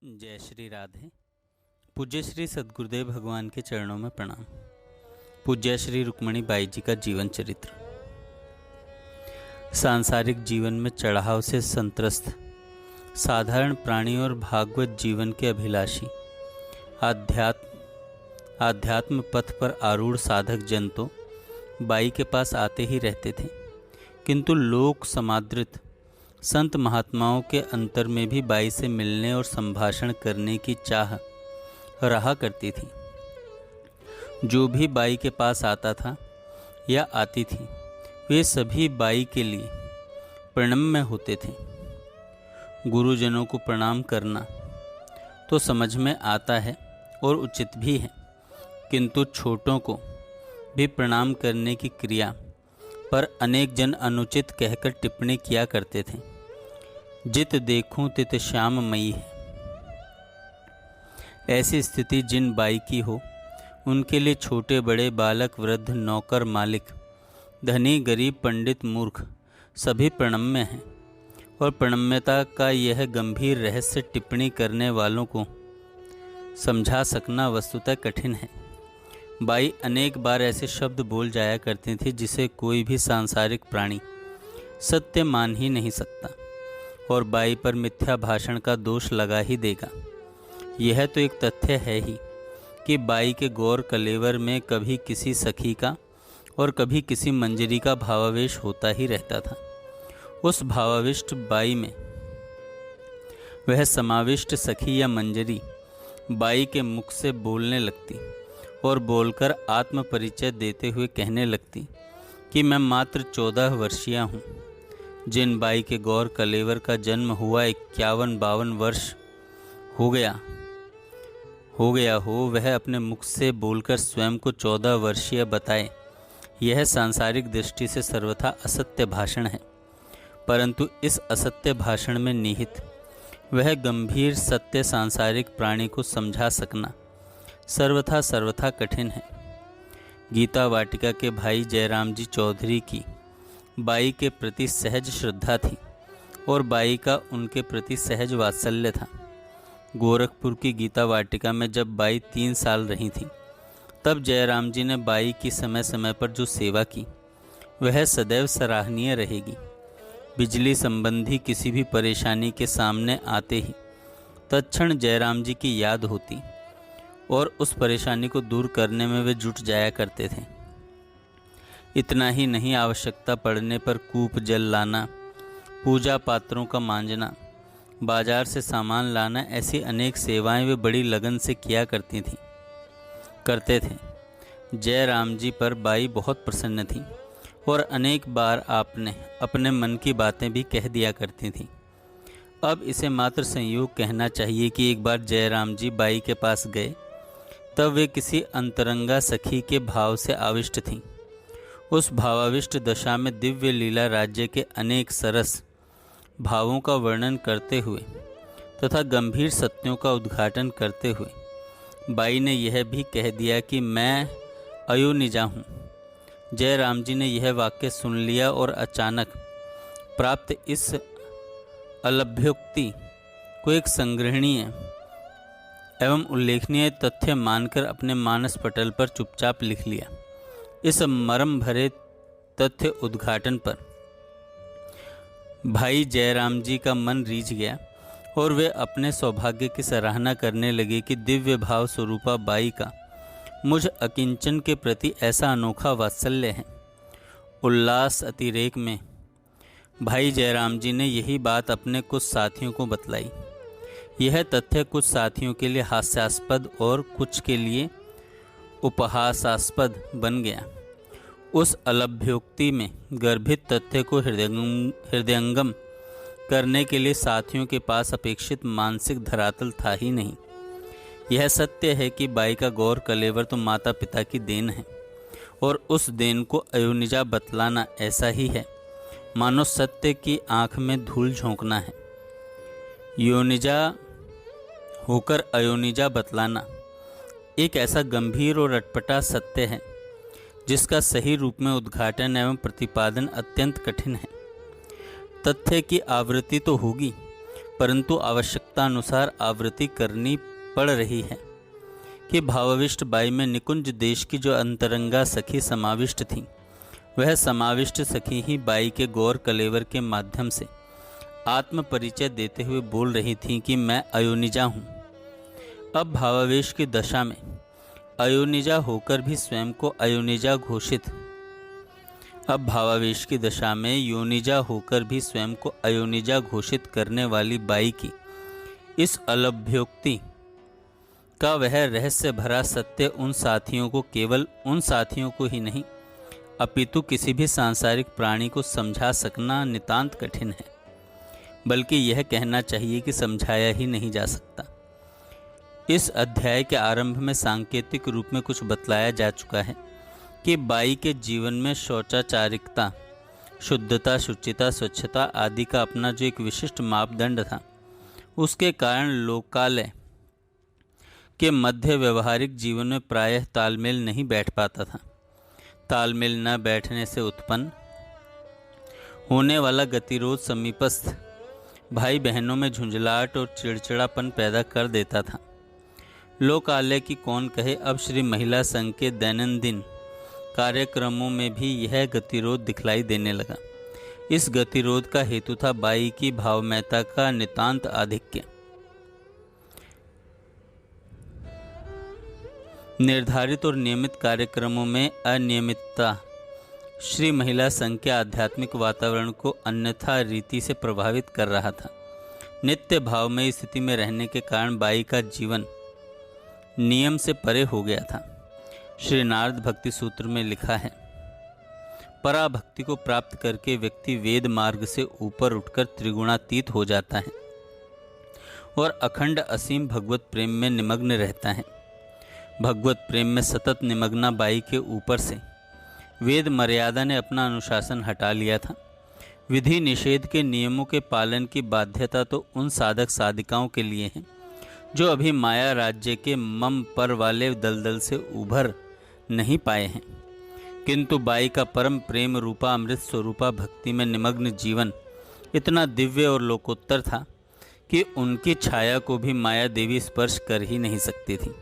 जय श्री राधे। पूज्य श्री सद्गुरुदेव भगवान के चरणों में प्रणाम। पूज्य श्री रुक्मणी बाई जी का जीवन चरित्र। सांसारिक जीवन में चढ़ाव से संत्रस्त साधारण प्राणी और भागवत जीवन के अभिलाषी आध्यात्म पथ पर आरूढ़ साधक जन तो बाई के पास आते ही रहते थे, किंतु लोक समादृत संत महात्माओं के अंतर में भी बाई से मिलने और संभाषण करने की चाह रहा करती थी। जो भी बाई के पास आता था या आती थी, वे सभी बाई के लिए प्रणम्य होते थे। गुरुजनों को प्रणाम करना तो समझ में आता है और उचित भी है, किंतु छोटों को भी प्रणाम करने की क्रिया पर अनेक जन अनुचित कहकर टिप्पणी किया करते थे। जित देखूं तित श्याम मई है। ऐसी स्थिति जिन बाई की हो, उनके लिए छोटे बड़े, बालक वृद्ध, नौकर मालिक, धनी गरीब, पंडित मूर्ख सभी प्रणम्य हैं, और प्रणम्यता का यह गंभीर रहस्य टिप्पणी करने वालों को समझा सकना वस्तुतः कठिन है। बाई अनेक बार ऐसे शब्द बोल जाया करती थी जिसे कोई भी सांसारिक प्राणी सत्य मान ही नहीं सकता, और बाई पर मिथ्या भाषण का दोष लगा ही देगा। यह तो एक तथ्य है ही कि बाई के गौर कलेवर में कभी किसी सखी का और कभी किसी मंजरी का भावावेश होता ही रहता था। उस भावाविष्ट बाई में वह समाविष्ट सखी या मंजरी बाई के मुख से बोलने लगती और बोलकर आत्म परिचय देते हुए कहने लगती कि मैं मात्र 14 वर्षीय हूँ। जिन बाई के गौर कलेवर का जन्म हुआ 51-52 वर्ष हो गया हो, वह अपने मुख से बोलकर स्वयं को 14 वर्षीय बताए, यह सांसारिक दृष्टि से सर्वथा असत्य भाषण है। परंतु इस असत्य भाषण में निहित वह गंभीर सत्य सांसारिक प्राणी को समझा सकना सर्वथा कठिन है। गीता वाटिका के भाई जयराम जी चौधरी की बाई के प्रति सहज श्रद्धा थी और बाई का उनके प्रति सहज वात्सल्य था। गोरखपुर की गीता वाटिका में जब बाई 3 साल रही थी, तब जयराम जी ने बाई की समय समय पर जो सेवा की, वह सदैव सराहनीय रहेगी। बिजली संबंधी किसी भी परेशानी के सामने आते ही तत्क्षण जयराम जी की याद होती और उस परेशानी को दूर करने में वे जुट जाया करते थे। इतना ही नहीं, आवश्यकता पड़ने पर कूप जल लाना, पूजा पात्रों का मांजना, बाजार से सामान लाना, ऐसी अनेक सेवाएं वे बड़ी लगन से किया करते थे। जयराम जी पर बाई बहुत प्रसन्न थी और अनेक बार आपने अपने मन की बातें भी कह दिया करती थी। अब इसे मात्र संयोग कहना चाहिए कि एक बार जयराम जी बाई के पास गए, तब वे किसी अंतरंगा सखी के भाव से आविष्ट थीं। उस भावाविष्ट दशा में दिव्य लीला राज्य के अनेक सरस भावों का वर्णन करते हुए तथा गंभीर सत्यों का उद्घाटन करते हुए बाई ने यह भी कह दिया कि मैं अयोनिजा हूँ। जयराम जी ने यह वाक्य सुन लिया और अचानक प्राप्त इस अलभ्योक्ति को एक संग्रहणीय एवं उल्लेखनीय तथ्य मानकर अपने मानस पटल पर चुपचाप लिख लिया। इस मर्म भरे तथ्य उद्घाटन पर भाई जयराम जी का मन रीझ गया और वे अपने सौभाग्य की सराहना करने लगे कि दिव्य भाव स्वरूपा बाई का मुझ अकिंचन के प्रति ऐसा अनोखा वात्सल्य है। उल्लास अतिरेक में भाई जयराम जी ने यही बात अपने कुछ साथियों को बतलाई। यह तथ्य कुछ साथियों के लिए हास्यास्पद और कुछ के लिए उपहासास्पद बन गया। उस अलभ्योक्ति में गर्भित तथ्य को हृदयंगम करने के लिए साथियों के पास अपेक्षित मानसिक धरातल था ही नहीं। यह सत्य है कि बाई का गौर कलेवर तो माता पिता की देन है, और उस देन को अयोनिजा बतलाना ऐसा ही है मानो सत्य की आंख में धूल झोंकना है। योनिजा होकर अयोनिजा बतलाना एक ऐसा गंभीर और अटपटा सत्य है जिसका सही रूप में उद्घाटन एवं प्रतिपादन अत्यंत कठिन है। तथ्य की आवृत्ति तो होगी, परंतु आवश्यकता अनुसार आवृत्ति करनी पड़ रही है कि भावाविष्ट बाई में निकुंज देश की जो अंतरंगा सखी समाविष्ट थी, वह समाविष्ट सखी ही बाई के गौर कलेवर के माध्यम से आत्म परिचय देते हुए बोल रही थी कि मैं अयोनिजा हूँ। अब भावावेश की दशा में अयोनिजा होकर भी स्वयं को अयोनिजा घोषित योनिजा होकर भी स्वयं को अयोनिजा घोषित करने वाली बाई की इस अलभ्योक्ति का वह रहस्य भरा सत्य उन साथियों को, केवल उन साथियों को ही नहीं अपितु किसी भी सांसारिक प्राणी को समझा सकना नितांत कठिन है, बल्कि यह कहना चाहिए कि समझाया ही नहीं जा सकता। इस अध्याय के आरंभ में सांकेतिक रूप में कुछ बतलाया जा चुका है कि बाई के जीवन में शौचाचारिकता, शुद्धता, शुचिता, स्वच्छता आदि का अपना जो एक विशिष्ट मापदंड था, उसके कारण लोकालय के मध्य व्यवहारिक जीवन में प्रायः तालमेल नहीं बैठ पाता था। तालमेल न बैठने से उत्पन्न होने वाला गतिरोध समीपस्थ भाई बहनों में झुंझलाहट और चिड़चिड़ापन पैदा कर देता था। लोकालय की कौन कहे, अब श्री महिला संघ के दैनंदिन कार्यक्रमों में भी यह गतिरोध दिखलाई देने लगा। इस गतिरोध का हेतु था बाई की भावमयता का नितांत आधिक्य। निर्धारित और नियमित कार्यक्रमों में अनियमितता श्री महिला संघ के आध्यात्मिक वातावरण को अन्यथा रीति से प्रभावित कर रहा था। नित्य भावमयी स्थिति में रहने के कारण बाई का जीवन नियम से परे हो गया था। श्री नारद भक्ति सूत्र में लिखा है, पराभक्ति को प्राप्त करके व्यक्ति वेद मार्ग से ऊपर उठकर त्रिगुणातीत हो जाता है और अखंड असीम भगवत प्रेम में निमग्न रहता है। भगवत प्रेम में सतत निमग्ना बाई के ऊपर से वेद मर्यादा ने अपना अनुशासन हटा लिया था। विधि निषेध के नियमों के पालन की बाध्यता तो उन साधक साधिकाओं के लिए है जो अभी माया राज्य के मम पर वाले दलदल से उभर नहीं पाए हैं, किंतु बाई का परम प्रेम रूपा अमृत स्वरूपा भक्ति में निमग्न जीवन इतना दिव्य और लोकोत्तर था कि उनकी छाया को भी माया देवी स्पर्श कर ही नहीं सकती थी।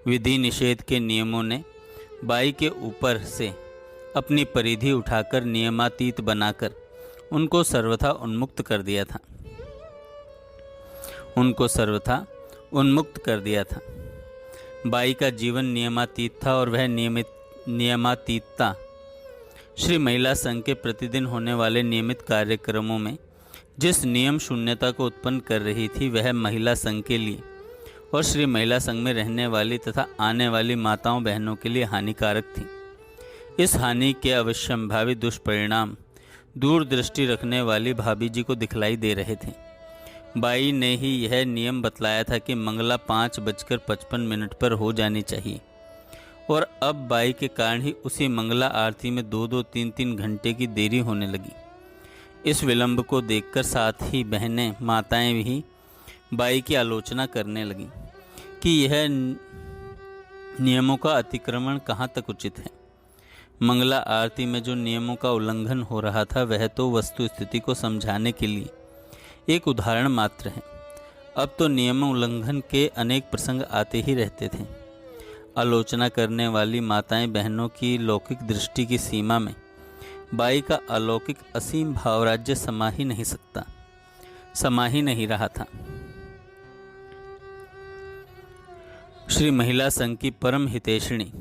विधि निषेध के नियमों ने बाई के ऊपर से अपनी परिधि उठाकर नियमातीत बनाकर उनको सर्वथा उन्मुक्त कर दिया था। बाई का जीवन नियमातीत था और वह नियमातीतता श्री महिला संघ के प्रतिदिन होने वाले नियमित कार्यक्रमों में जिस नियम शून्यता को उत्पन्न कर रही थी, वह महिला संघ के लिए और श्री महिला संघ में रहने वाली तथा आने वाली माताओं बहनों के लिए हानिकारक थी। इस हानि के अवश्यंभावी दुष्परिणाम दूरदृष्टि रखने वाली भाभी जी को दिखलाई दे रहे थे। बाई ने ही यह नियम बतलाया था कि मंगला 5:55 पर हो जानी चाहिए और अब बाई के कारण ही उसी मंगला आरती में 2-2, 3-3 घंटे की देरी होने लगी। इस विलंब को देखकर साथ ही बहनें माताएं भी बाई की आलोचना करने लगीं कि यह नियमों का अतिक्रमण कहाँ तक उचित है। मंगला आरती में जो नियमों का उल्लंघन हो रहा था वह तो वस्तु स्थिति को समझाने के लिए एक उदाहरण मात्र है। अब तो नियम उल्लंघन के अनेक प्रसंग आते ही रहते थे। आलोचना करने वाली माताएं बहनों की लौकिक दृष्टि की सीमा में बाई का अलौकिक असीम भावराज्य समा ही नहीं रहा था। श्री महिला संघ की परम हितैषिणी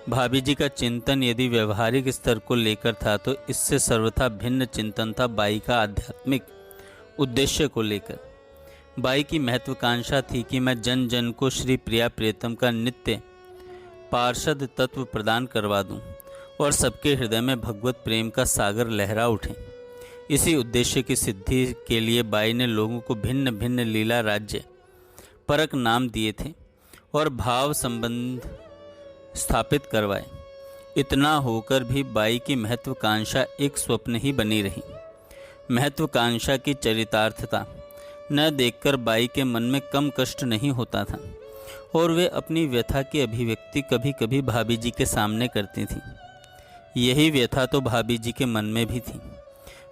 भाभी जी का चिंतन यदि व्यवहारिक स्तर को लेकर था तो इससे सर्वथा भिन्न चिंतन था बाई का आध्यात्मिक उद्देश्य को लेकर। बाई की महत्वाकांक्षा थी कि मैं जन जन को श्री प्रिया प्रियतम का नित्य पार्षद तत्व प्रदान करवा दूं और सबके हृदय में भगवत प्रेम का सागर लहरा उठे। इसी उद्देश्य की सिद्धि के लिए बाई ने लोगों को भिन्न भिन्न लीला राज्य परक नाम दिए थे और भाव संबंध स्थापित करवाए। इतना होकर भी बाई की महत्वाकांक्षा एक स्वप्न ही बनी रही। महत्वाकांक्षा की चरितार्थता न देखकर बाई के मन में कम कष्ट नहीं होता था और वे अपनी व्यथा की अभिव्यक्ति कभी कभी भाभी जी के सामने करती थी। यही व्यथा तो भाभी जी के मन में भी थी।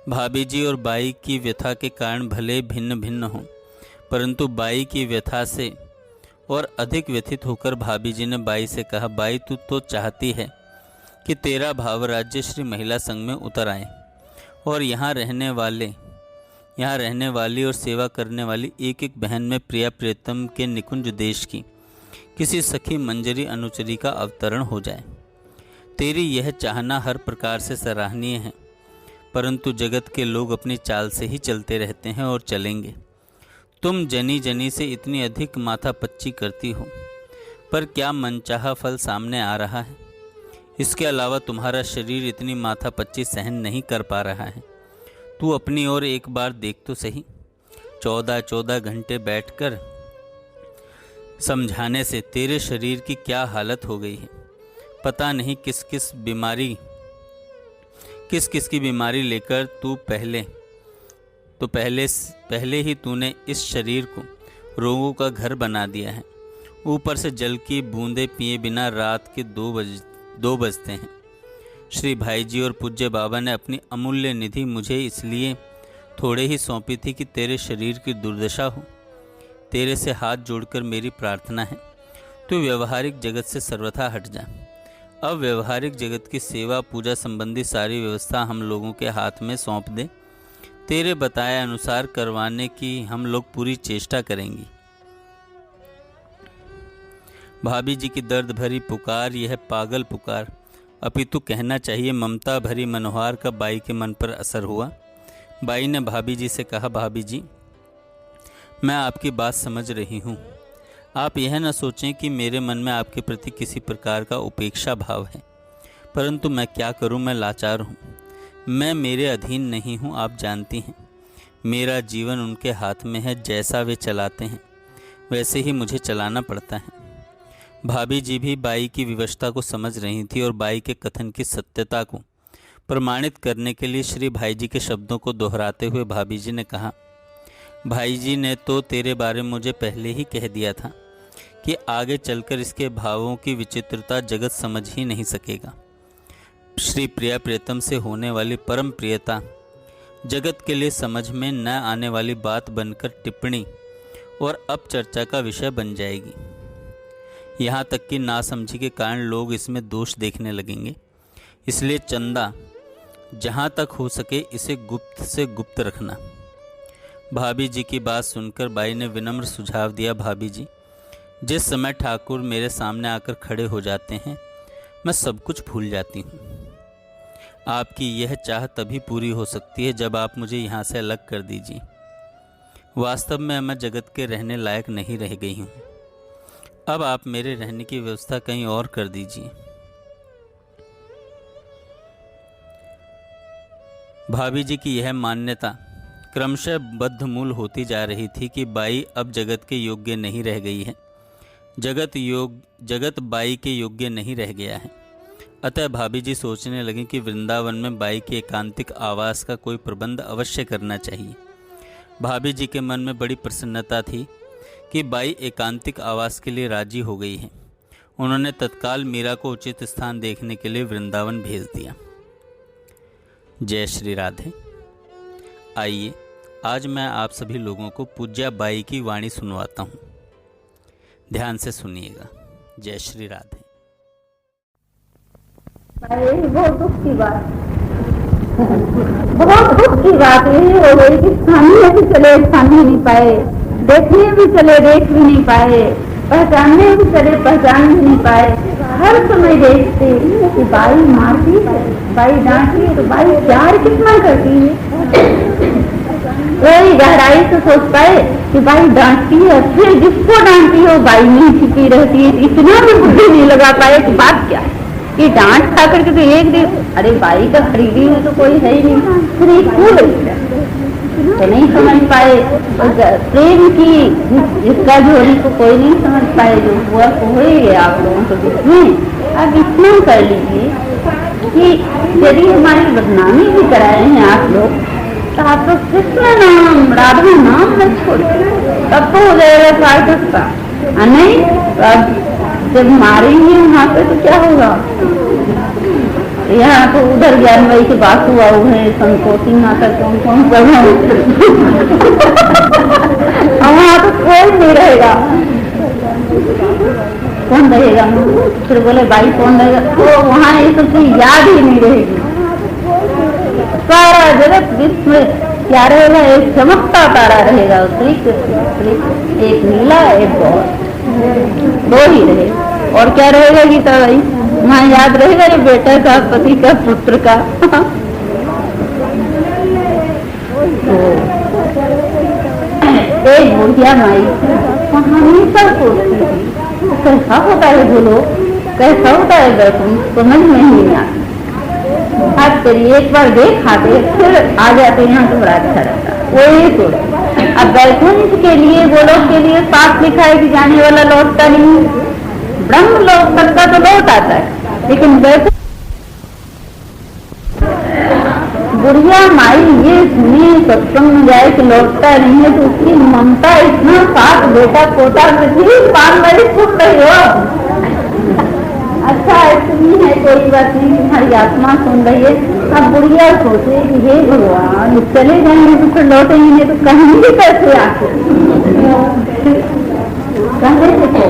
भाभी जी और बाई की व्यथा के कारण भले भिन्न भिन्न हों, परंतु बाई की व्यथा से और अधिक व्यथित होकर भाभी जी ने बाई से कहा, बाई तू तो चाहती है कि तेरा भाव राज्य श्री महिला संघ में उतर आए और यहाँ रहने वाली और सेवा करने वाली एक एक बहन में प्रिया प्रियतम के निकुंज देश की किसी सखी मंजरी अनुचरी का अवतरण हो जाए। तेरी यह चाहना हर प्रकार से सराहनीय है, परंतु जगत के लोग अपनी चाल से ही चलते रहते हैं और चलेंगे। तुम जनी जनी से इतनी अधिक माथापच्ची करती हो, पर क्या मनचाहा फल सामने आ रहा है? इसके अलावा तुम्हारा शरीर इतनी माथापच्ची सहन नहीं कर पा रहा है। तू अपनी ओर एक बार देख तो सही। 14 घंटे बैठकर समझाने से तेरे शरीर की क्या हालत हो गई है। पता नहीं किस किस की बीमारी लेकर तू पहले ही तूने इस शरीर को रोगों का घर बना दिया है। ऊपर से जल की बूंदें पिए बिना रात के 2 बजते हैं। श्री भाई जी और पूज्य बाबा ने अपनी अमूल्य निधि मुझे इसलिए थोड़े ही सौंपी थी कि तेरे शरीर की दुर्दशा हो। तेरे से हाथ जोड़कर मेरी प्रार्थना है, तू व्यवहारिक जगत से सर्वथा हट जा। अब व्यवहारिक जगत की सेवा पूजा संबंधी सारी व्यवस्था हम लोगों के हाथ में सौंप दे। तेरे बताए अनुसार करवाने की हम लोग पूरी चेष्टा करेंगी। भाभी जी की दर्द भरी पुकार यह पागल पुकार अपितु कहना चाहिए ममता भरी मनोहार का बाई के मन पर असर हुआ। बाई ने भाभी जी से कहा, भाभी जी मैं आपकी बात समझ रही हूँ। आप यह न सोचें कि मेरे मन में आपके प्रति किसी प्रकार का उपेक्षा भाव है, परंतु मैं क्या करूँ, मैं लाचार हूँ। मैं मेरे अधीन नहीं हूँ, आप जानती हैं। मेरा जीवन उनके हाथ में है, जैसा वे चलाते हैं वैसे ही मुझे चलाना पड़ता है। भाभी जी भी बाई की विवशता को समझ रही थी और बाई के कथन की सत्यता को प्रमाणित करने के लिए श्री भाई जी के शब्दों को दोहराते हुए भाभी जी ने कहा, भाई जी ने तो तेरे बारे में मुझे पहले ही कह दिया था कि आगे चलकर इसके भावों की विचित्रता जगत समझ ही नहीं सकेगा। श्री प्रिया प्रियतम से होने वाली परम प्रियता जगत के लिए समझ में न आने वाली बात बनकर टिप्पणी और अब चर्चा का विषय बन जाएगी। यहाँ तक कि नासमझी के कारण लोग इसमें दोष देखने लगेंगे। इसलिए चंदा जहाँ तक हो सके इसे गुप्त से गुप्त रखना। भाभी जी की बात सुनकर बाई ने विनम्र सुझाव दिया, भाभी जी जिस समय ठाकुर मेरे सामने आकर खड़े हो जाते हैं मैं सब कुछ भूल जाती हूँ। आपकी यह चाह तभी पूरी हो सकती है जब आप मुझे यहाँ से अलग कर दीजिए। वास्तव में मैं जगत के रहने लायक नहीं रह गई हूँ। अब आप मेरे रहने की व्यवस्था कहीं और कर दीजिए। भाभी जी की यह मान्यता क्रमशः बद्धमूल होती जा रही थी कि बाई अब जगत के योग्य नहीं रह गई है। जगत बाई के योग्य नहीं रह गया है। अतः भाभी जी सोचने लगी कि वृंदावन में बाई के एकांतिक आवास का कोई प्रबंध अवश्य करना चाहिए। भाभी जी के मन में बड़ी प्रसन्नता थी कि बाई एकांतिक आवास के लिए राजी हो गई है। उन्होंने तत्काल मीरा को उचित स्थान देखने के लिए वृंदावन भेज दिया। जय श्री राधे। आइए आज मैं आप सभी लोगों को पूज्या बाई की वाणी सुनवाता हूँ। ध्यान से सुनिएगा। जय श्री राधे। अरे बहुत दुख की बात ये हो गई कि स्थानीय भी चले स्थान ही नहीं पाए, देखने भी चले देख भी नहीं पाए, पहचानने भी चले पहचान भी नहीं पाए। हर समय देखते कि बाई मारती है, बाई डांटती है तो बाई प्यार कितना करती है। कोई गहराई से सोच पाए कि बाई डांटती है, फिर जिसको डांटती है वो बाई नहीं छिपी रहती है। इतना भी बुद्धि नहीं लगा पाए कि बात क्या है कि डांट खा करके तो एक दिन अरे बाई का खरीदी में तो कोई है ही नहीं, फिर एक फूल तो नहीं समझ पाए। प्रेम की जिसका जोड़ी को कोई नहीं समझ पाए, जो हुआ तो हो ही गया आप लोगों के बीच में। अब इतना कर लीजिए कि यदि हमारी बदनामी भी कराए हैं आप लोग तो आप लोग कृष्ण नाम राधा नाम न छोड़े, तब तो हो जाएगा सार्थक का। नहीं अब जब मारेंगे वहाँ पे तो क्या होगा। यहाँ तो उधर ज्ञानमयी की बात हुआ है, संतोषी माता कौन कौन और वहाँ तो कोई नहीं रहेगा, कौन रहेगा? फिर बोले भाई कौन रहेगा? तो वहाँ ये सब चीज याद ही नहीं रहेगी। सारा जगत विश्व में क्या रहेगा? एक चमकता तारा रहेगा, एक नीला एक बहुत, दो ही रहे। और क्या रहेगा गीता भाई? वहाँ याद रहेगा ये बेटा का, पति का, पुत्र का। एक बुढ़िया माई हमेशा सोचती थी कैसा होता है बोलो, कैसा होता है वैकुंठ, समझ में ही नहीं आता। आज करिए एक बार देख आते फिर आ जाते यहाँ तो बड़ा अच्छा रहता। वो ये सोच अब वैकुंठ के लिए, गोलोक के लिए साफ लिखा है कि जाने वाला लौटता नहीं, ब्रह्म लोक तक का तो लौट आता है, लेकिन वैकुंठ बुढ़िया माई ये सुनी सत्संग में जाए कि लौटता नहीं है, तो उसकी ममता इतना साथ बेटा पोता में थी, 5 बड़ी सुन रही हो। अच्छा ऐसी है, कोई बात नहीं, तुम्हारी आत्मा सुन रही है। अब बुढ़िया सोचे कि हे भगवान चले जाएंगे तो फिर लौटेंगे नहीं तो कहेंगे कैसे आके, कहने से तो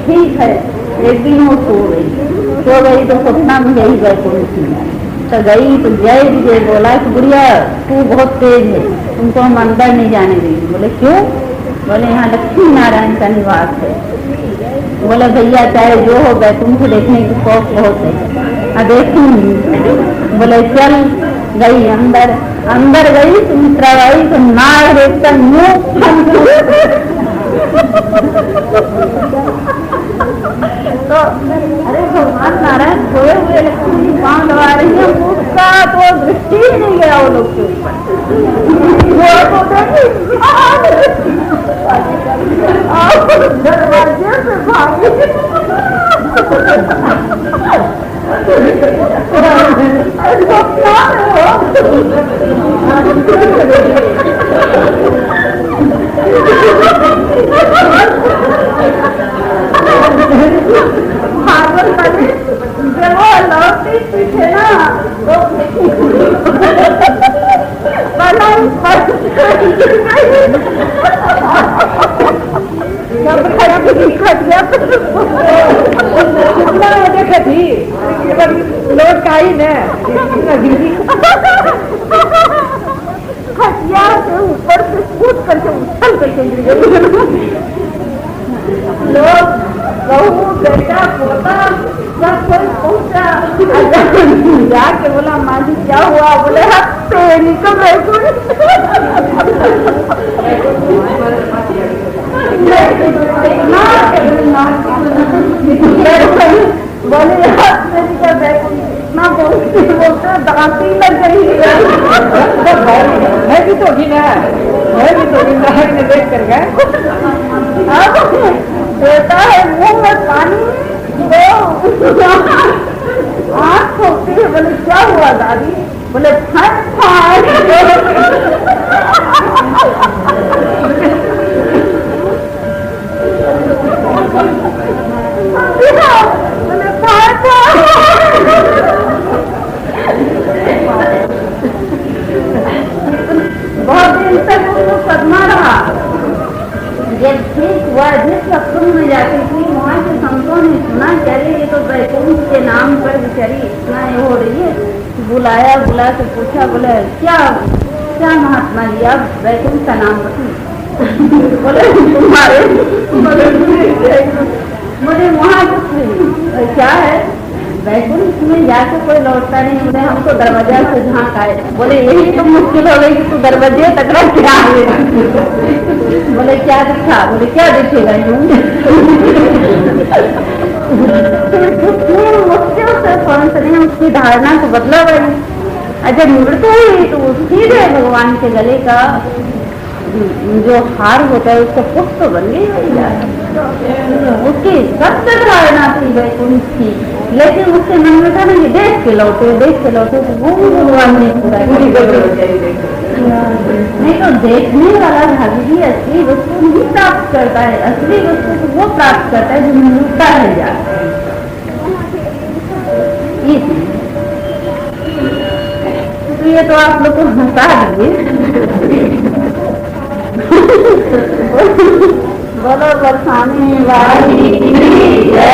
ठीक है। एक दिन वो सो गई तो सपना में यही वैकुंठ तो गई तो जय विजय बोला कि बुढ़िया तू बहुत तेज है, तुमको हम अंदर नहीं जाने देंगे। बोले क्यों? बोले यहाँ लक्ष्मी नारायण का निवास है। बोले भैया चाहे जो हो गए तुमको देखने की शौक बहुत है, देखूंगी। बोले चल, गई अंदर गई सुमित्रा बाई तो नाग देखकर मुँह तो अरे भगवान नारायण सोए हुए लक्ष्मी पाँव दबा रही है, उसका तो दृष्टि ही नहीं गया वो लोग के ऊपर। दरवाजे से भागी लौटती पीछे ना लोट का ही न खटिया से ऊपर से कूद करके उछल करके गिर गए लोग, बहू बेटा पोता सब कोई पहुंचा। जाके बोला माँ जी क्या हुआ? बोले हफ्ते निकल रहे बोले इतना बोलते दांती लग गई है भी तो ही ना, है भी तो ही ना, देख कर गए देता है मुंह में पानी, आँख खोलती है। बोले क्या हुआ दादी? बोले बहुत दिन तक वो सदमा रहा। जब ठीक हुआ, जिस सत्संग में जाती थी वहाँ के संतों ने सुना चले ये तो वैकुंठ के नाम पर बेचारी इतना ये हो रही है, बुला के पूछा, बोले क्या महात्मा जी आप वैकुंठ का नाम बताइए। बोले तुम्हारे मुझे वहाँ क्या है वैकुंठ में जाके कोई लौटता नहीं। बोले हम तो दरवाजा से झांक आए। बोले यही तो मुश्किल हो गई कि तू दरवाजे तक क्या आए। बोले क्या दिखा? बोले क्या दिखेगा मुश्किल से पहुंचने उसकी धारणा को बदला भाई। जब मृत्यु हुई तो सीधे भगवान के गले का जो हार होता है उसका पुष्प बन गई उसकी सत्य धारणा थी वैकुंठ की, लेकिन उसके मन में था ना कि देख के लौटे तो वो भगवान ने पूरा नहीं तो देखने वाला भाभी भी असली वस्तु नहीं प्राप्त करता है। असली वस्तु तो वो प्राप्त करता है जो मिलता है जाता है। तो ये तो आप लोग को हंसा दिए बोलो बरसाने वाली की जय,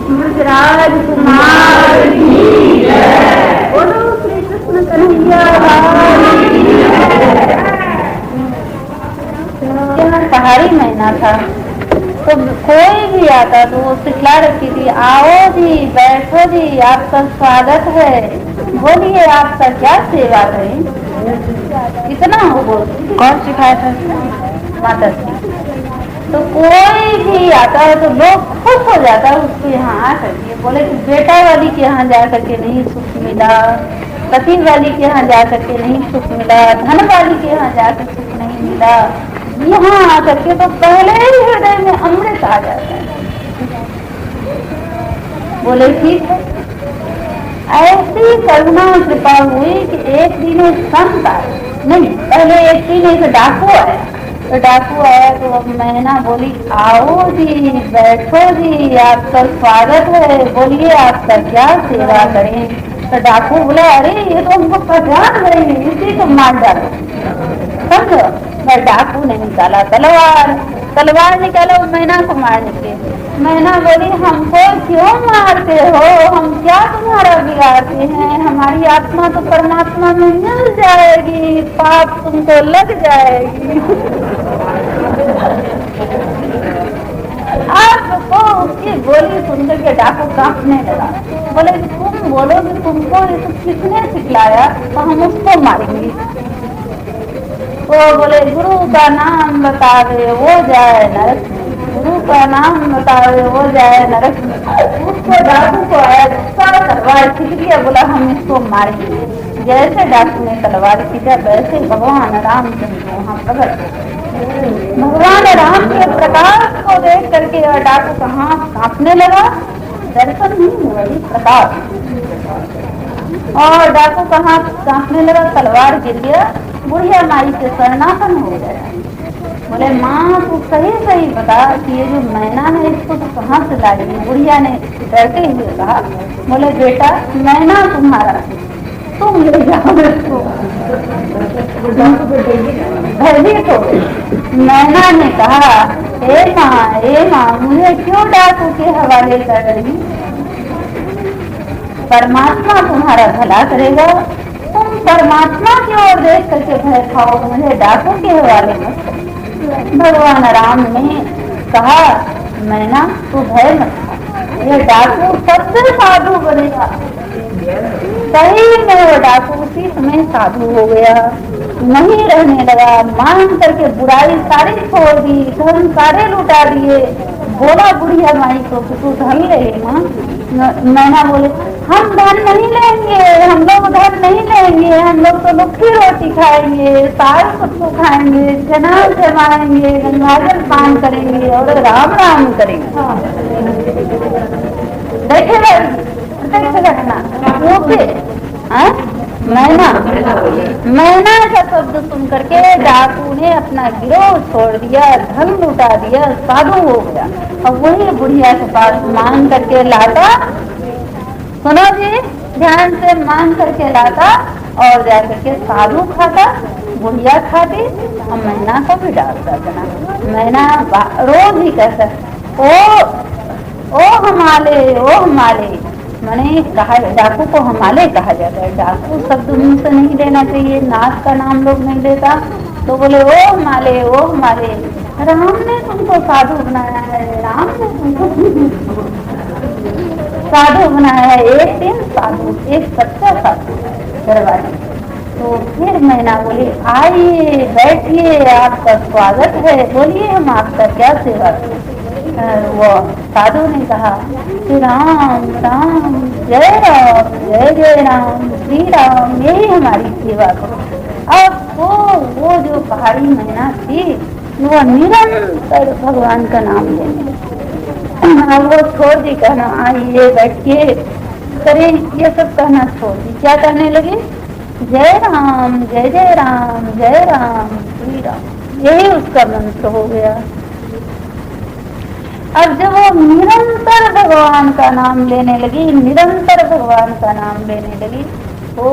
मुजराज कुमार की जय, बोलो श्री कृष्ण कन्हैया लाल की जय। यहाँ पहाड़ी महीना था तो कोई भी आता तो वो सिखला रखी थी, आओ जी बैठो जी आपका स्वागत है, बोलिए आपका क्या सेवा करें। इतना हो बोल। कौन सिखाया था? माता जी। तो कोई भी आता है तो लोग खुश हो जाता है उसको यहाँ आ करके, बोले कि बेटा वाली के यहाँ जा करके नहीं सुख मिला, पति वाली के यहाँ जा करके नहीं सुख मिला, धन वाली के यहाँ जाकर सुख नहीं मिला, यहाँ आकर के तो पहले ही हृदय में अमृत आ जाता है। बोले ठीक है। ऐसी करुणा कृपा हुई कि एक दिन एक संत आए, नहीं पहले एक दिन एक डाकू आया, तो डाकू आया तो मैना बोली आओ जी बैठो जी आपका स्वागत है, बोलिए आपका क्या सेवा करें। तो डाकू बोला अरे ये तो हमको पहचान रही है, इसी को मार डालो। समझो, मैं डाकू ने निकाला तलवार निकाला मैना को मारने के। मैना बोली हमको क्यों मारते हो, हम क्या तुम्हारा बिगाड़ते हैं, हमारी आत्मा तो परमात्मा में मिल जाएगी, पाप तुमको लग जाएगी। आपको उसकी बोली सुनकर के डाकू कांपने लगा। बोले तुम बोलो कि तुमको ये सब किसने सिखलाया, तो हम उसको मारेंगे। वो बोले गुरु का नाम बतावे वो जाए नरक, गुरु का नाम बतावे वो जाए नरक। उसको डाकू को आया तलवार खींच लिया, बोला हम इसको मारेंगे। जैसे डाकू ने तलवार खींचा वैसे भगवान रामचंद्र वहाँ प्रकट हो। भगवान राम के प्रकाश को देख करके डाकू का हाथ कांपने लगा, दर्शन नहीं हुआ प्रकाश, और डाकू का हाथ कांपने लगा, तलवार गिर गया, बुढ़िया माई के शरणापन हो गया। बोले माँ तू सही सही बता कि ये जो मैना है इसको तो कहाँ से लाई। बुढ़िया ने डरते हुए कहा, बोले बेटा मैना तुम्हारा, तुम ले जाओ इसको। भयभीत हो गई। मैना ने कहा हे माँ मुझे क्यों डाकू के हवाले कर रही, परमात्मा तुम्हारा भला करेगा, तुम परमात्मा की ओर देख करके भय खाओ, मुझे डाकू के हवाले मत करो। भगवान राम ने कहा मैना तू भय मत खा, ये डाकू सबसे साधु बनेगा। सही में वो डाकू उसी समय साधु हो गया, नहीं रहने लगा, मान करके बुराई सारी छोड़ दी, धन सारे लुटा दिए। बोला बुढ़िया माई को कि तू धन ले लेना। मैना बोले हम धन नहीं लेंगे, हम लोग धन नहीं लेंगे, हम लोग तो लुखी रोटी खाएंगे, साग सब्जी खाएंगे, चना जमाएंगे, गंगाजल पान करेंगे और राम राम करेंगे। देखे घटना मैना का शब्द सुन करके डाकू ने अपना गिरोह छोड़ दिया, धन लुटा दिया, साधु हो गया। और वही बुढ़िया के पास मांग करके लाता, सुनो जी ध्यान से, मांग करके लाता और जाकर के साधु खाता, बुढ़िया खाती और मैना को भी डालता था। मैना रोज ही कहता ओ हमारे मैंने कहा, डाकू को हमारे कहा जाता है, डाकू शब्द मुंह से नहीं लेना चाहिए, नाथ का नाम लोग नहीं लेता। तो बोले ओ हमारे राम ने तुमको साधु बनाया है, राम ने तुमको साधु बनाया है, एक दिन साधु, एक सच्चा साधु दरबारी। तो फिर मैना बोली आइए बैठिए आपका स्वागत है, बोलिए हम आपका क्या सेवा करें। वो साधु ने कहा कि राम राम जय राम जय राम श्री राम, यही हमारी सेवा करो। अब वो जो पहाड़ी मैना थी वो निरंतर भगवान का नाम लेने, अब वो छोड़ दी कहना आइए बैठिए करें, ये सब कहना छोड़ दी, क्या कहने लगे जय राम जय राम श्री राम, यही उसका मंत्र हो गया। अब जब वो निरंतर भगवान का नाम लेने लगी, निरंतर भगवान का नाम लेने लगी, तो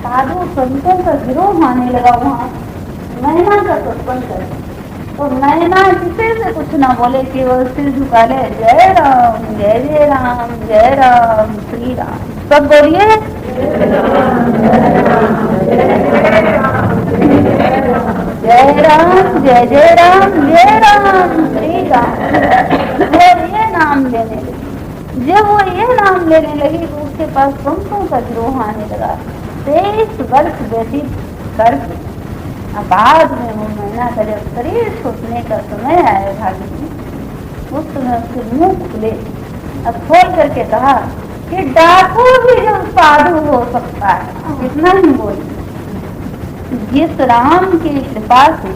साधु संतों का गिरोह आने लगा वहाँ मैना का सत्संग कर। तो मैना किसी से कुछ ना बोले कि वो सिर झुका ले, जय राम जय जय राम जय राम श्री राम, सब बोलिए जय राम जय जय राम जय राम श्री राम। और ये नाम लेने लगी, जब वो ये नाम लेने लगी तो उसके पास पंखों का द्रोह आने लगा। 23 वर्ष व्यतीत करके बाद में वो मैना का जब शरीर छूटने का समय आया भाभी जी, उस समय उसके मुंह खुले, अब खोल करके कहा कि डाकू भी जब साधु हो सकता है, इतना ही बोली। जिस राम की कृपा से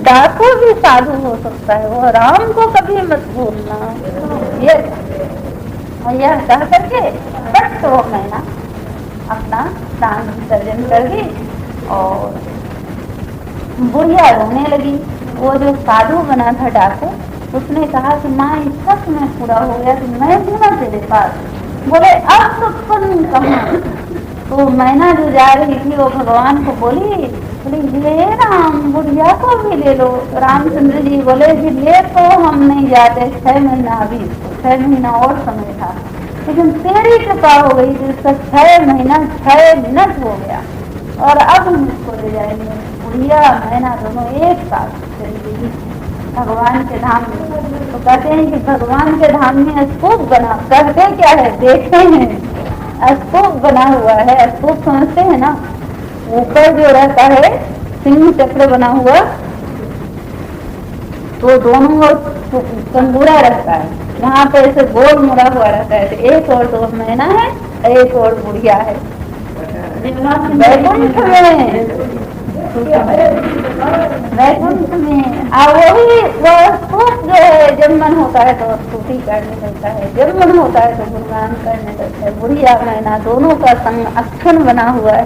डाकू भी साधु हो सकता है, वो राम को कभी मत भूलना। ये और यह कह करके बट तो मैना अपना प्राण विसर्जन कर दी और बुढ़िया रोने लगी। वो जो साधु बना था डाकू, उसने कहा कि माँ इसका समय पूरा हो गया तो मैं हूँ ना तेरे पास। बोले अब तो तुम कहाँ। तो मैना जो जा रही थी वो भगवान को बोली हे राम बुढ़िया को भी ले लो। तो रामचंद्र जी बोले कि ले तो हम नहीं जाते, 6 महीना अभी 6 महीना और समय था, लेकिन तेरी कृपा हो गई जिसका 6 महीना 6 मिनट हो गया और अब हम इसको ले जाएंगे। बुढ़िया मैना दोनों एक साथ चली गई भगवान के धाम में। तो कहते हैं कि भगवान के धाम में स्तूप बना, कहते क्या है देखते हैं, स्तूप बना हुआ है। स्तूप समझते हैं ना, ऊपर जो रहता है सिंह चक्र बना हुआ, तो दोनों ओर कंगूरा रहता है, वहाँ पे ऐसे गोल मुड़ा हुआ रहता है। तो एक और तो मैना है, एक और बुढ़िया है वैकुंठ में। वही वह स्तूप जो है जब मन होता है तो स्तुति करने लगता है, जब मन होता है तो गुणगान करने लगता है। बुढ़िया मैना दोनों का संग अक्षण बना हुआ है।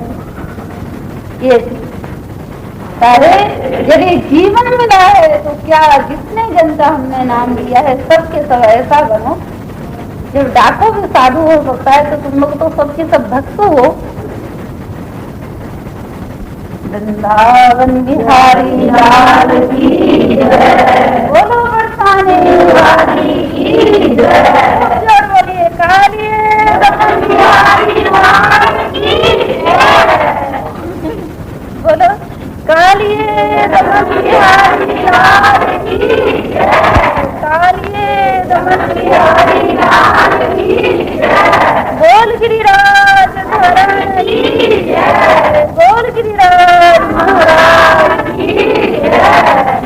ये सारे यदि जीवन मिला है तो क्या जितने जन का हमने नाम लिया है सबके सब ऐसा बनो। जब डाकू भी साधु हो सकता है तो तुम लोग तो सबके सब भक्त हो। वृंदावन बिहारी लाल की जय, बोलो बरसाने वाली की जय, बोलिए कालिए दमन बिहारी लाल की जय, बोलो कालिए दमन बिहारी लाल की जय, कालिए दमन बिहारी लाल की जय, बोल गिरिराज धरण की जय, बोल गिरिराज महाराज की जय,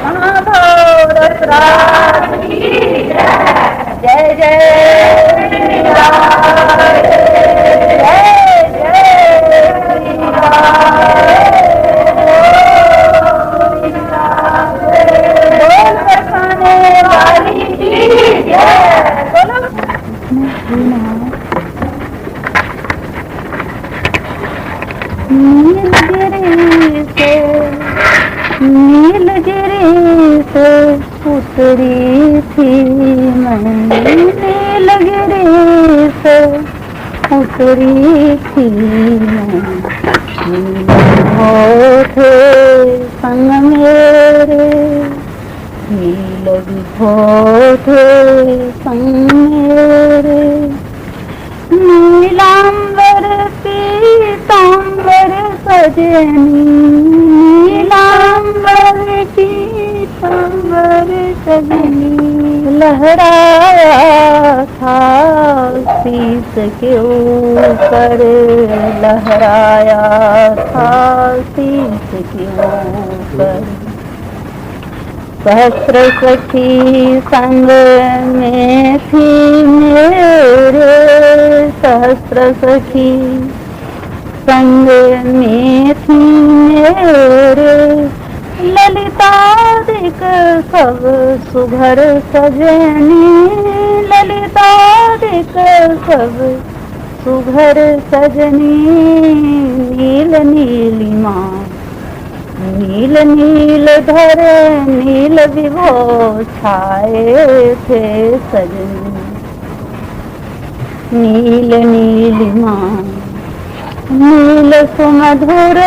महाभाव रसराज की जय, जय जय गिरिराज, जय जय बोल बरसाने वाली की जय, बोलो नीलगिरी से उतरी थी मैं, नीलगिरी से उतरी थी मैं, थे संग मेरे नील थे संग मेरे, नीलांबर पीतांबर सजनी, नीलांबर पीतांबर सजनी, लहराया था शीस के ऊपर, लहराया था शीस के ऊपर, सहस्र सखी संग में थी मेरे, सहस्र सखी संग में थी मेरे, ललितादिक सब सुघर सजनी, ललितादिक सब सुघर सजनी, नील नीलिमा नील नील धर नील विभो छाए थे सजनी, नील नीलिमा नील सुमधुर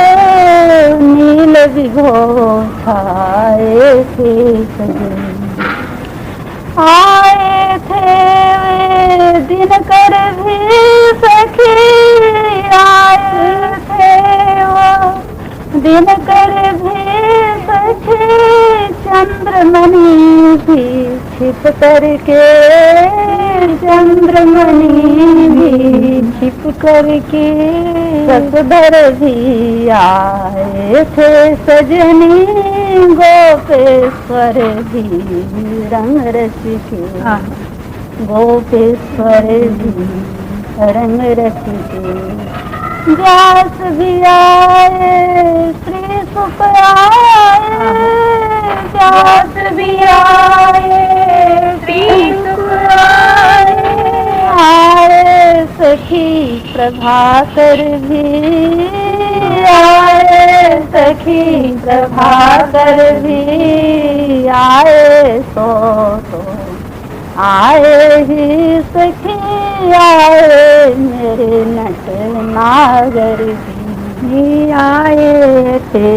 नील विभोर छाए थे सजन, आए थे वे दिन कर भी सखी, आए थे वो दिन कर भी सखी, चंद्रमणि भी छिप करके, चंद्रमणि भी छिप करके, ससुधर भी आए थे सजनी, गोपेश्वर भी रंग रसिके, गोपेश्वर भी रंग रसिके, व्यास भी आए श्री सुख आए, व्यास भी आए श्री सुख आए, सखी प्रभाकर भी आए, सखी प्रभाकर भी आए, तो आए ही सखी आए, मेरे नट नागर भी आए थे,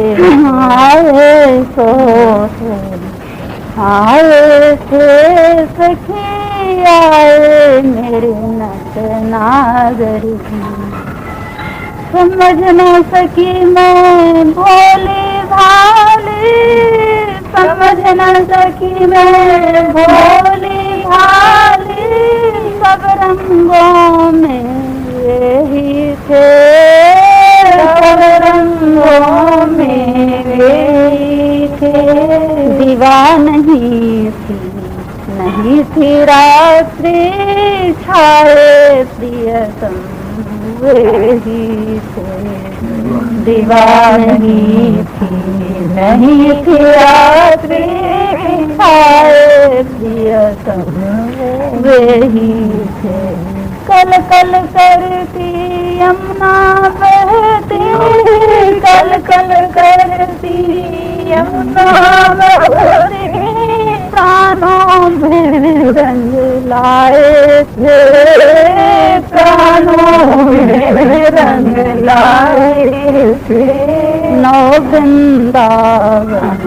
आए तो आए थे सखी आए, मेरे नट नागर भी, समझ न सकी मैं भोली भाली, समझ न सकी मैं भोली भाली, सब रंगों में यही थे, सब रंगों में यही थे, दीवा नहीं थी रात्रि, छाए प्रियतम वही थे, दीवा नहीं थी रात्रि, छाए प्रियतम वही थे, कल कल करती यमुना बहती, कल कल करती यमुना बहती, प्राणों में रंग लाए थे, प्राणों में रंग लाए थे, नौ वृंदावन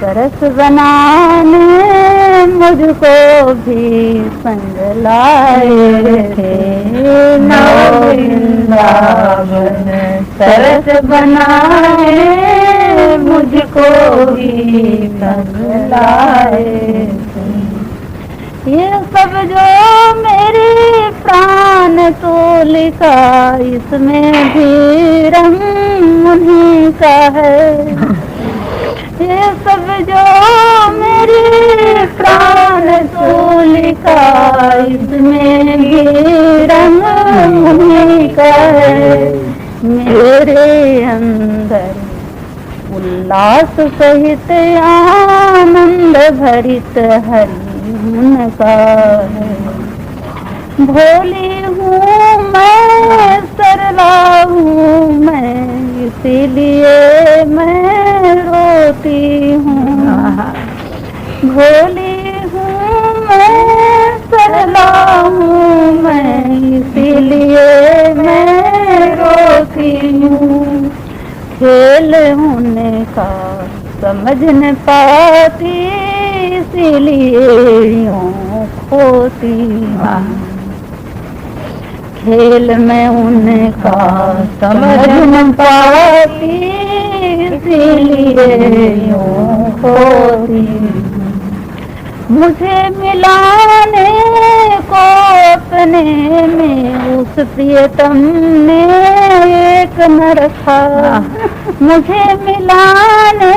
सरस बनाने, मुझको भी संग लाए थे, नौ वृंदावन सरस बनाने, मुझको भी संग लाए थे, ये सब जो मेरी प्राण तोलिका, इसमें भी रंग उन्हीं का है, ये सब जो मेरी प्राण तोलिका, इसमें भी रंग उन्हीं का है, मेरे अंदर उल्लास सहित आनंद भरित हरि उनका है, भोली हूँ मैं सरला हूँ मैं, इसीलिए मैं रोती हूँ, भोली हूँ मैं सरला हूँ मैं, इसीलिए मैं रोती हूँ, खेल उनका समझ न पाती, इसीलिए यूँ खोती हूँ, खेल में उनका समझ न पाती, इसीलिए यूँ खोती हूँ, मुझे मिलाने को अपने में उस प्रियतम ने एक न रखा, मुझे मिलाने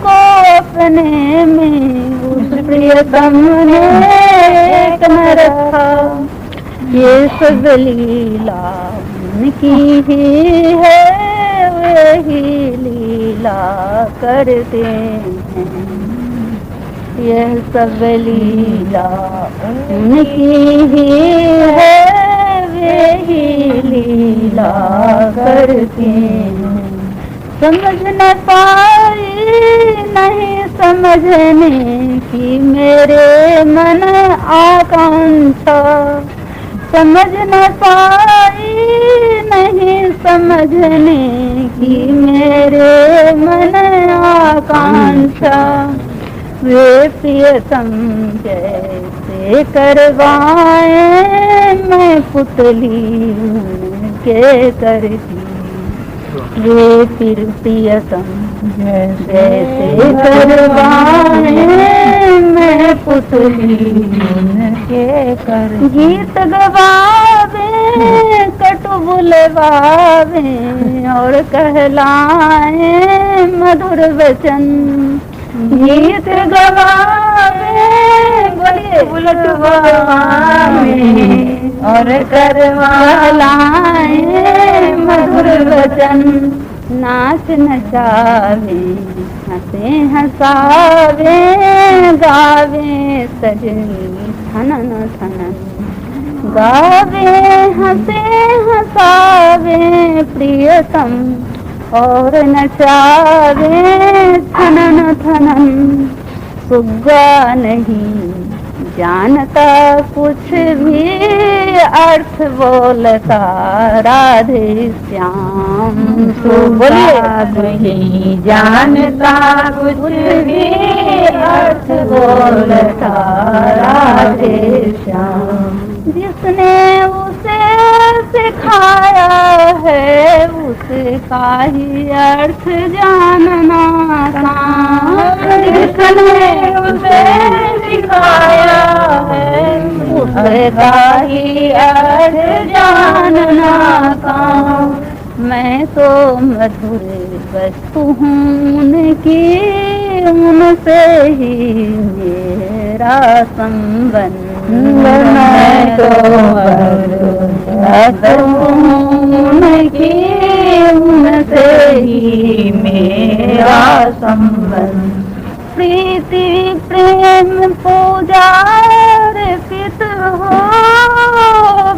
को अपने में उस प्रियतम ने एक न रखा, ये सब लीला उनकी ही है, वही लीला करते हैं, यह सब लीला उनकी ही है, वे ही लीला करते हैं, समझ न पाई नहीं समझने की मेरे मन आकांक्षा, समझ न पाई नहीं समझने की मेरे मन आकांक्षा। वे प्रियतम जैसे करवाए मैं पुतली उनके करती। वे प्रियतम जैसे करवाए मैं पुतली उनके कर। गीत गवावे कटु बुलवावे और कहलाए मधुर वचन। गीत गवावे बुलवावे और करवाए मधुर वचन। नाच नचावे हंसे हंसावे गावे सजनी थनन थनन। गावे हंसे हंसावे प्रियतम और नचावे थनन थनन। सुग्गा नहीं जानता कुछ भी अर्थ बोलता राधे श्याम। सुग्गा नहीं जानता कुछ भी अर्थ बोलता राधे श्याम। जिसने उसे सिखाया है उसका ही अर्थ जानना काम। जिसने उसे सिखाया है उसका ही अर्थ जानना काम। मैं तो मधुर वस्तु हूँ उनकी उनसे ही मेरा संबंध। मैं तो मधुर हूँ उनकी उनसे ही मेरा संबंध। प्रीति प्रेम पूजा अर्पित हो।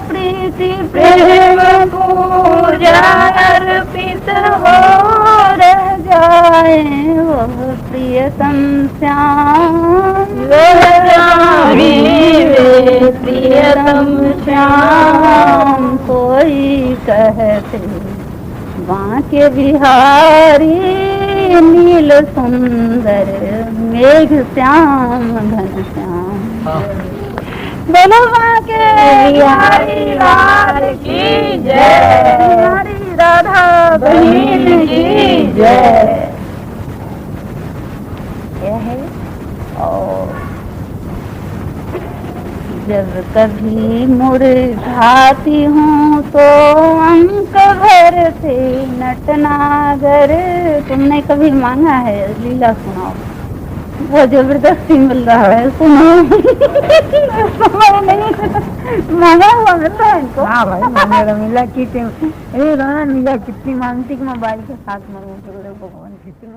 प्रीति प्रेम पूजा अर्पित हो। रह जाए वो प्रियतम श्याम। रह जाए वे प्रियतम श्याम। कोई कहते बांके बिहारी नील सुंदर मेघ श्याम घन श्याम। बोलो बांके बिहारी लाल की जय। हमारी राधा बहन की जय। यह है। और जब कभी मुरझाती हूँ तो अंक भर से नटनागर। तुमने कभी मांगा है लीला सुनाओ। वो जबरदस्ती मिल रहा है सुनो। मांगा हुआ मिलता है इनको। हाँ भाई मिला कितनी मांगती कि मोबाइल के साथ मांगू भगवान कितनी